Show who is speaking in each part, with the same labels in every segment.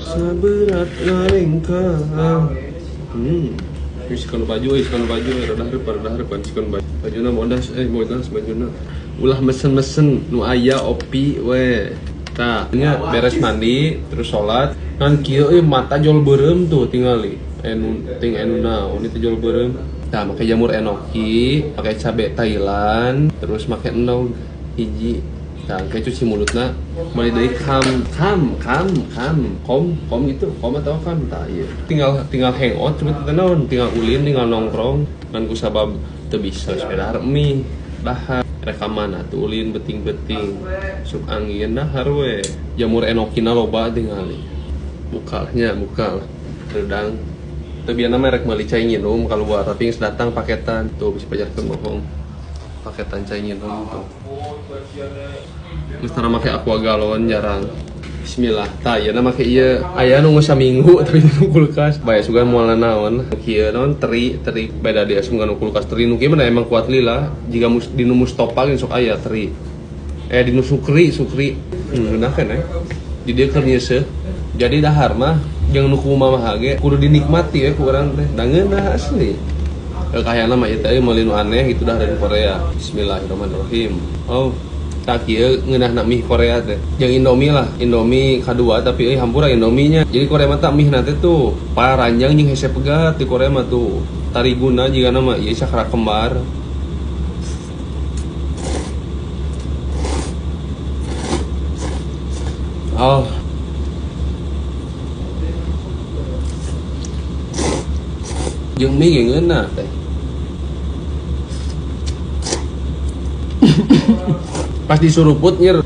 Speaker 1: Seberat ngalingkah. Sikon baju, rada harapan sikon baju. Bajuna modas, bajuna. Ulah mesen-mesen nu aya opi we. Tah, nya beres mandi terus sholat. Kan kieu mata jol beureum tuh tingali. Enu naon itu jol beureum. Tah, make jamur enoki, pakai cabe Thailand, terus make endog hiji. Tah, kayak cuci mulutna, mulai dari kom atau kam tah ieu. Tinggal hangout cuma teu naon, tinggal ulin, tinggal nongkrong, ngan kusabab teu bisa sepeda remi, dahar rekaman atuh ulin beting-beting, sup angin dahar we. Jamur enokina loba tingali. Bukal redang. Teu biana merek meuli cai nginum keluar, tapi geus datang paketan tuh bisa pajarkeun bohong. Paketan cai nginum tuh. Mustara make aqua galon jarang. Bismillah. Tah yeuna make ieu aya nu saminggu tapi nu kulkas. Bae sugan moal naon. Kieu naon teri beda dia sunggan kulkas teri nu kieu mah emang kuat lila. Jika dinu Mustofa geus sok aya teri. Dinu Sukri. Ngeunakeun di dieu keur nyeuseut. Jadi dahar mah jeung nu kumaha mah ge kudu dinikmati ku urang teh. Da ngeunah asli. Kayana mah ieu teh meuli nu aneh gitu dah dari Korea. Bismillahirrahmanirrahim. Oh, tak kieu ngeunahna mie Korea teh. Jeung Indomie lah, Indomie kadua tapi hampura Indominya. Jadi Korea mah teh mie na teh tuh paranjang jeung hese pegat di Korea mah tuh. Tariguna jigana mah ieu sakra kembar. Oh. Jeung mie ge ngeunah teh. Pas disuruput nyer.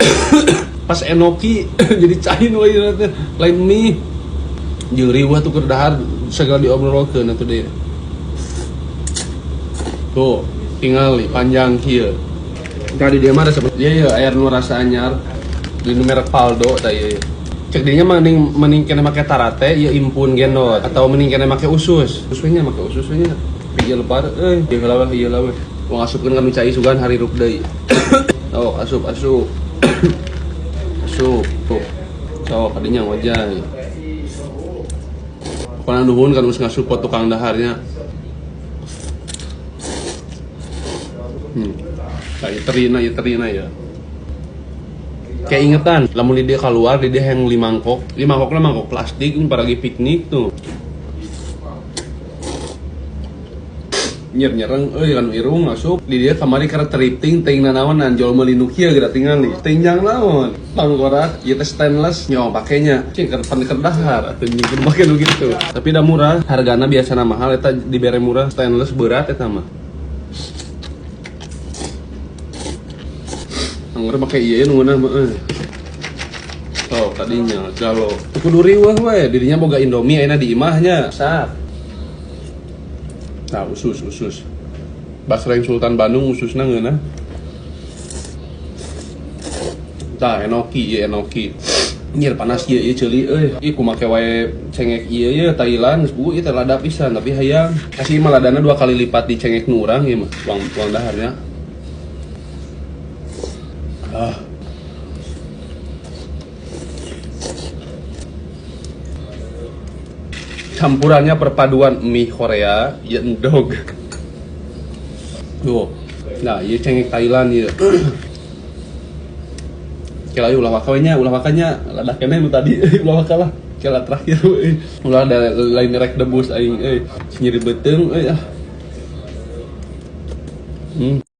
Speaker 1: Pas enoki jadi cain we teh. Lain mie. Jeung riweuh tuh keur dahar segala diobrolkeun atuh deui. Tuh, tingali panjang kieu. Tadi dia mah resep ieu air nu rasa anyar. Di merek Paldo tah ieu. Cek dinya mending kena make tarate ieu impun gendot atau mending kena make usus. Ususnya make ususnya. Ieu lepar ieu lawe ieu lawe. Wong asupkeun ka cai sugan harirup deui. Oh, asup. Asup. Tuh. So, kadinya wajah. Pokona nuhun kan geus ngasup tukang daharnya. Kayak terina ya. Kayak ingetan, lamun di dia keluar, di dia yang 5 mangkok. 5 mangkoknya mangkok plastik, pada lagi piknik tuh. Nyereng, kan irung masuk. Di dia kamari karena teripting, ting nanawan nanjol melinukia gerak tinggal nih. Tinjang naon, pangkorak, ya stainless, nyong pakainya. Cing kedahar, atau nyimpen pakai lu gitu. Tapi dah murah, hargana biasanya mahal, eta dibere murah, stainless berat eta mah. Angger make ieu nunguna mah Oh, tadinya galo. Kudu riweuh we, dirinya boga Indomie ayeuna di imahnya. Sak. Nah, usus. Basreng Sultan Bandung ususna ngeunah. Tah, enoki. Nyir panas ieu ceuli euy. Ih kumake wae cengek ieu Thailand geus bu ieu teh lada pisan tapi hayang. Kasih mah ladana 2 kali lipat di cengek nu urang ieu mah. Uang daharnya. Campurannya perpaduan mie Korea, ya endog. Tuh, nah, ini cengek Thailand ya. Kira ulah wakanya, ladah kene nu tadi, ulah wakalah. Kira terakhir, ulah ada lain rek debus aing, nyeri beteng,